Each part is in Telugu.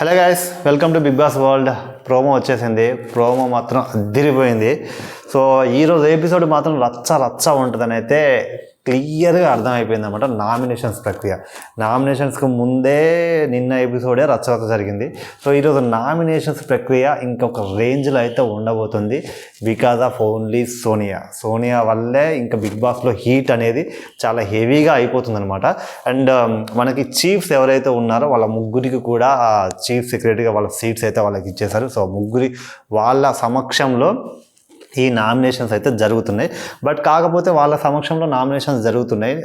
Hello guys, welcome to Bigg Boss world. Promo వచ్చేసింది. ప్రోమో మాత్రం అదిరిపోయింది. సో ఈరోజు ఎపిసోడ్ మాత్రం రచ్చ ఉంటుందని అయితే క్లియర్గా అర్థమైపోయింది అనమాట. నామినేషన్స్కి ముందే నిన్న ఎపిసోడే రచ్చ జరిగింది. సో ఈరోజు నామినేషన్స్ ప్రక్రియ ఇంకొక రేంజ్లో అయితే ఉండబోతుంది. బికాజ్ ఆఫ్ ఓన్లీ సోనియా వల్లే ఇంకా బిగ్ బాస్లో హీట్ అనేది చాలా హెవీగా అయిపోతుంది అనమాట. అండ్ మనకి చీఫ్స్ ఎవరైతే ఉన్నారో వాళ్ళ ముగ్గురికి కూడా చీఫ్ సెక్రటరీగా వాళ్ళ సీట్స్ అయితే వాళ్ళకి ఇచ్చేశారు. సో వాళ్ళ సమక్షంలో ఈ నామినేషన్స్ అయితే జరుగుతున్నాయి. బట్ కాకపోతే వాళ్ళ సమక్షంలో నామినేషన్స్ జరుగుతున్నాయి.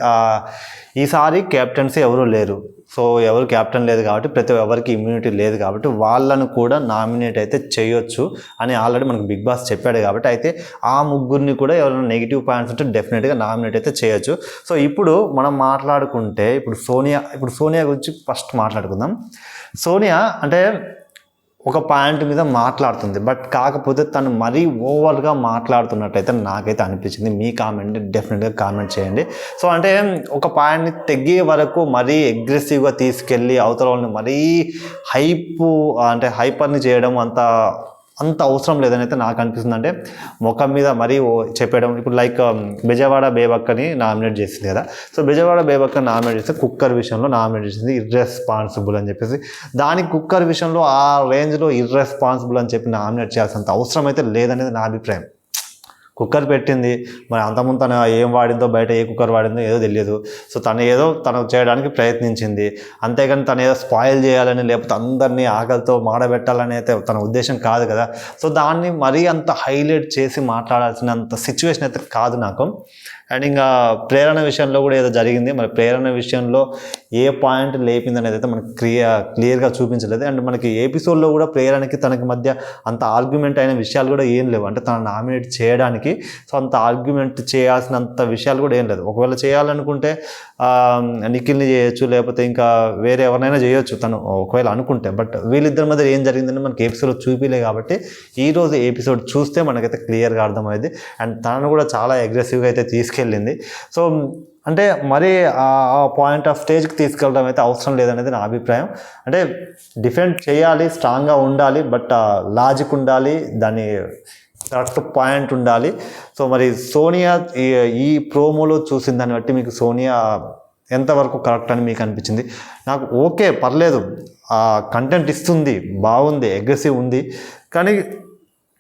ఈసారి కెప్టెన్సీ ఎవరు లేరు. సో ఎవరు కెప్టెన్ లేదు కాబట్టి ఎవరికి ఇమ్యూనిటీ లేదు కాబట్టి వాళ్ళను కూడా నామినేట్ అయితే చేయొచ్చు అని ఆల్రెడీ మనకు బిగ్ బాస్ చెప్పాడు కాబట్టి అయితే ఆ ముగ్గురిని కూడా ఎవరైనా నెగిటివ్ పాయింట్స్ ఉంటే డెఫినెట్గా నామినేట్ అయితే చేయొచ్చు. సో ఇప్పుడు మనం మాట్లాడుకుంటే ఇప్పుడు సోనియా గురించి ఫస్ట్ మాట్లాడుకుందాం. సోనియా అంటే ఒక పాయింట్ మీద మాట్లాడుతుంది, బట్ కాకపోతే తను మరీ ఓవర్గా మాట్లాడుతున్నట్టయితే నాకైతే అనిపించింది. మీ కామెంట్ డెఫినెట్గా కామెంట్ చేయండి. సో అంటే ఒక పాయింట్ని తెగే వరకు మరీ అగ్రెసివ్గా తీసుకెళ్ళి అవతల వాళ్ళని మరీ హైపర్ని చేయడం అంత అవసరం లేదని అయితే నాకు అనిపిస్తుంది. అంటే ముఖం మీద మరీ చెప్పడం. ఇప్పుడు లైక్ బెజవాడ బేబక్కని నామినేట్ చేసింది కదా. సో బెజవాడ బేబక్కని నామినేట్ చేస్తే కుక్కర్ విషయంలో నామినేట్ చేసింది ఇర్రెస్పాన్సిబుల్ అని చెప్పేసి. దానికి కుక్కర్ విషయంలో ఆ రేంజ్లో ఇర్రెస్పాన్సిబుల్ అని చెప్పి నామినేట్ చేయాల్సినంత అవసరం అయితే లేదనేది నా అభిప్రాయం. కుక్కర్ పెట్టింది, మరి అంతకుముందు తను ఏం వాడిందో బయట ఏ కుక్కర్ వాడిందో ఏదో తెలియదు. సో తను చేయడానికి ప్రయత్నించింది, అంతేగాని తను ఏదో స్పాయిల్ చేయాలని లేకపోతే అందరినీ ఆకలితో మాడబెట్టాలని అయితే తన ఉద్దేశం కాదు కదా. సో దాన్ని మరీ అంత హైలైట్ చేసి మాట్లాడాల్సినంత సిచ్యువేషన్ అయితే కాదు నాకు. అండ్ ఇంకా ప్రేరణ విషయంలో కూడా ఏదో జరిగింది. మరి ప్రేరణ విషయంలో ఏ పాయింట్ లేపింది అనేది అయితే మనకి క్లియర్గా చూపించలేదు. అండ్ మనకి ఎపిసోడ్లో కూడా ప్రేరణకి తనకి మధ్య అంత ఆర్గ్యుమెంట్ అయిన విషయాలు కూడా ఏం లేవు. అంటే తను నామినేట్ చేయడానికి సో అంత ఆర్గ్యుమెంట్ చేయాల్సినంత విషయాలు కూడా ఏం లేదు. ఒకవేళ చేయాలనుకుంటే నిఖిల్ని చేయొచ్చు, లేకపోతే ఇంకా వేరే ఎవరినైనా చేయొచ్చు తను ఒకవేళ అనుకుంటే. బట్ వీళ్ళిద్దరి మధ్య ఏం జరిగిందని మనకి ఎపిసోడ్ చూపిలే కాబట్టి ఈరోజు ఎపిసోడ్ చూస్తే మనకైతే క్లియర్గా అర్థమైంది. అండ్ తనను కూడా చాలా అగ్రెసివ్గా అయితే తీసుకెళ్ళింది. సో అంటే మరి ఆ పాయింట్ ఆఫ్ స్టేజ్కి తీసుకెళ్ళడం అయితే అవసరం లేదనేది నా అభిప్రాయం. అంటే డిఫెండ్ చేయాలి, స్ట్రాంగ్గా ఉండాలి, బట్ లాజిక్ ఉండాలి, దాన్ని కరెక్ట్ పాయింట్ ఉండాలి. సో మరి సోనియా ఈ ప్రోమోలో చూసిన దాన్ని బట్టి మీకు సోనియా ఎంతవరకు కరెక్ట్ అని మీకు అనిపించింది? నాకు ఓకే, పర్లేదు, కంటెంట్ ఇస్తుంది, బాగుంది, అగ్రెసివ్ ఉంది, కానీ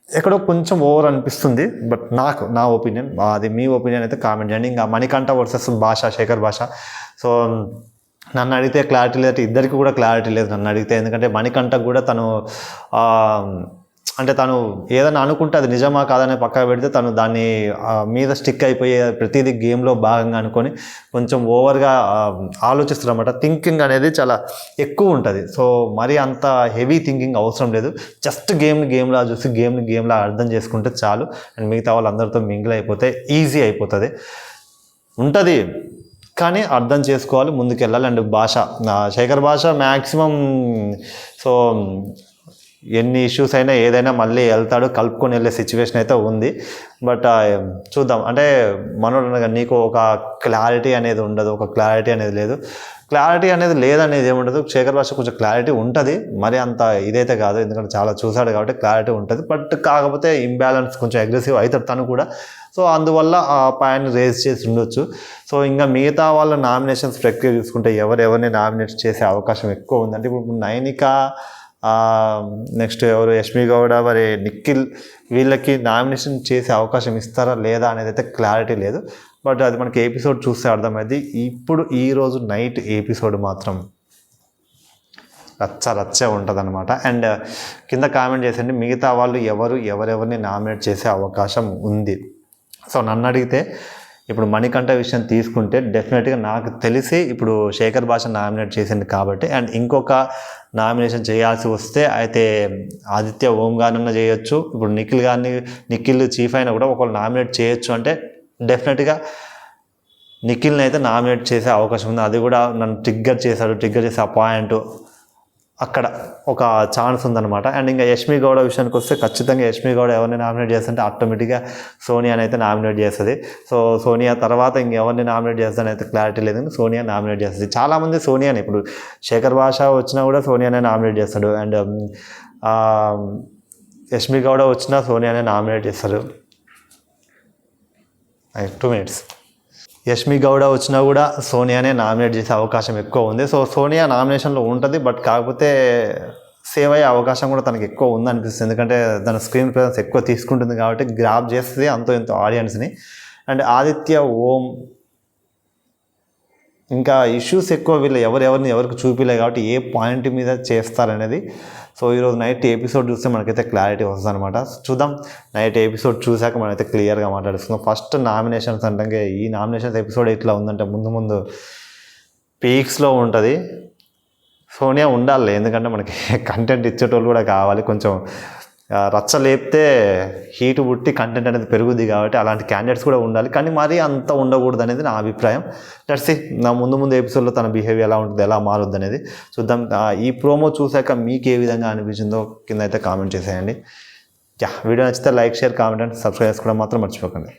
ఎక్కడో కొంచెం ఓవర్ అనిపిస్తుంది. బట్ నా ఒపీనియన్, అది మీ ఒపీనియన్ అయితే కామెంట్ చేయండి. ఇంకా మణికంఠ వర్సెస్ శేఖర్ భాష. సో నన్ను అడిగితే క్లారిటీ లేదు, ఇద్దరికి కూడా క్లారిటీ లేదు నన్ను అడిగితే. ఎందుకంటే మణికంఠకు కూడా తను ఏదైనా అనుకుంటే అది నిజమా కాదనే పక్కన పెడితే తను దాన్ని మీద స్టిక్ అయిపోయే ప్రతిదీ గేమ్లో భాగంగా అనుకొని కొంచెం ఓవర్గా ఆలోచిస్తున్నమాట. థింకింగ్ అనేది చాలా ఎక్కువ ఉంటుంది. సో మరి అంత హెవీ థింకింగ్ అవసరం లేదు. జస్ట్ గేమ్లా చూసి గేమ్లా అర్థం చేసుకుంటే చాలు. అండ్ మిగతా వాళ్ళందరితో మింగిల్ అయిపోతే ఈజీ అయిపోతుంది ఉంటుంది. కానీ అర్థం చేసుకోవాలి, ముందుకెళ్ళాలి. అండ్ శేఖర్ భాష మ్యాక్సిమం సో ఎన్ని ఇష్యూస్ అయినా ఏదైనా మళ్ళీ వెళ్తాడు, కలుపుకొని వెళ్ళే సిచ్యువేషన్ అయితే ఉంది. బట్ చూద్దాం. అంటే మనోడు నీకు ఒక క్లారిటీ అనేది ఉండదు, ఒక క్లారిటీ అనేది లేదు. క్లారిటీ అనేది లేదనేది ఏముండదు. శేఖర్ భాష కొంచెం క్లారిటీ ఉంటుంది, మరి అంత ఇదైతే కాదు, ఎందుకంటే చాలా చూసాడు కాబట్టి క్లారిటీ ఉంటుంది. బట్ కాకపోతే ఇంబ్యాలెన్స్, కొంచెం అగ్రెసివ్ అవుతాడు తను కూడా. సో అందువల్ల ఆ పాయింట్ని రేజ్ చేసి ఉండొచ్చు. సో ఇంకా మిగతా వాళ్ళ నామినేషన్స్ ప్రక్రియ చూసుకుంటే ఎవరిని నామినేట్ చేసే అవకాశం ఎక్కువ ఉంది అంటే ఇప్పుడు నైనిక, నెక్స్ట్ ఎవరు యష్మి గౌడ, మరి నిఖిల్, వీళ్ళకి నామినేషన్ చేసే అవకాశం ఇస్తారా లేదా అనేది అయితే క్లారిటీ లేదు. బట్ అది మనకి ఎపిసోడ్ చూస్తే అర్థమైంది. ఇప్పుడు ఈరోజు నైట్ ఎపిసోడ్ మాత్రం రచ్చ ఉంటుంది అనమాట. అండ్ కింద కామెంట్ చేసండి మిగతా వాళ్ళు ఎవరెవరిని నామినేట్ చేసే అవకాశం ఉంది. సో నన్ను అడిగితే ఇప్పుడు మణికంఠ విషయం తీసుకుంటే డెఫినెట్గా నాకు తెలిసి ఇప్పుడు శేఖర్ భాష నామినేట్ చేసింది కాబట్టి, అండ్ ఇంకొక నామినేషన్ చేయాల్సి వస్తే అయితే ఆదిత్య ఓం గారినన్నా చేయొచ్చు. ఇప్పుడు నిఖిల్ చీఫ్ అయినా కూడా ఒకళ్ళు నామినేట్ చేయొచ్చు అంటే డెఫినెట్గా నిఖిల్ని అయితే నామినేట్ చేసే అవకాశం ఉంది. అది కూడా నన్ను ట్రిగ్గర్ చేసి ఆ పాయింట్ అక్కడ ఒక ఛాన్స్ ఉందన్నమాట. అండ్ ఇంకా యష్మి గౌడ విషయానికి వస్తే ఖచ్చితంగా యష్మి గౌడ ఎవరిని నామినేట్ చేస్తుంటే ఆటోమేటిక్గా సోనియాని అయితే నామినేట్ చేస్తుంది. సో సోనియా తర్వాత ఇంకెవరిని నామినేట్ చేస్తుందని అయితే క్లారిటీ లేదు, సోనియా నామినేట్ చేస్తుంది. చాలామంది సోనియాని, ఇప్పుడు శేఖర్ భాష వచ్చినా కూడా సోనియానే నామినేట్ చేస్తాడు. అండ్ యష్మి గౌడ వచ్చినా సోనియానే నామినేట్ చేస్తారు. 2 minutes. యష్మి గౌడ వచ్చినా కూడా సోనియానే నామినేట్ చేసే అవకాశం ఎక్కువ ఉంది. సో సోనియా నామినేషన్లో ఉంటుంది, బట్ కాకపోతే సేవ్ అయ్యే అవకాశం కూడా తనకి ఎక్కువ ఉందనిపిస్తుంది. ఎందుకంటే తన స్క్రీన్ ప్రెజెన్స్ ఎక్కువ తీసుకుంటుంది కాబట్టి గ్రాప్ చేస్తుంది అంతో ఇంతో ఆడియన్స్ని. అండ్ ఆదిత్య, ఓం ఇంకా ఇష్యూస్ ఎక్కువ, వీళ్ళు ఎవరికి చూపిలే కాబట్టి ఏ పాయింట్ మీద చేస్తారనేది. సో ఈరోజు నైట్ ఎపిసోడ్ చూస్తే మనకైతే క్లారిటీ వస్తుంది అనమాట. చూద్దాం, నైట్ ఎపిసోడ్ చూసాక మనమైతే క్లియర్గా మాట్లాడుతున్నాం. ఫస్ట్ నామినేషన్స్ అంటే ఈ నామినేషన్స్ ఎపిసోడ్ ఇట్లా ఉందంటే ముందు పీక్స్లో ఉంటుంది. సోనియా ఉండాలి, ఎందుకంటే మనకి కంటెంట్ ఇచ్చేటోళ్ళు కూడా కావాలి. కొంచెం రచ్చ లేపితే హీటు పుట్టి కంటెంట్ అనేది పెరుగుద్ది కాబట్టి అలాంటి క్యాండిడేట్స్ కూడా ఉండాలి, కానీ మరీ అంత ఉండకూడదు అనేది నా అభిప్రాయం. లెట్స్ సీ నా ముందు ఎపిసోడ్లో తన బిహేవియర్ ఎలా ఉంటుంది, ఎలా మారుద్ది అనేది చూద్దాం. ఈ ప్రోమో చూసాక మీకు ఏ విధంగా అనిపించిందో కింద అయితే కామెంట్ చేసేయండి. వీడియో నచ్చితే like, share, comment and subscribe చేసుకోవడం మాత్రం మర్చిపోకండి.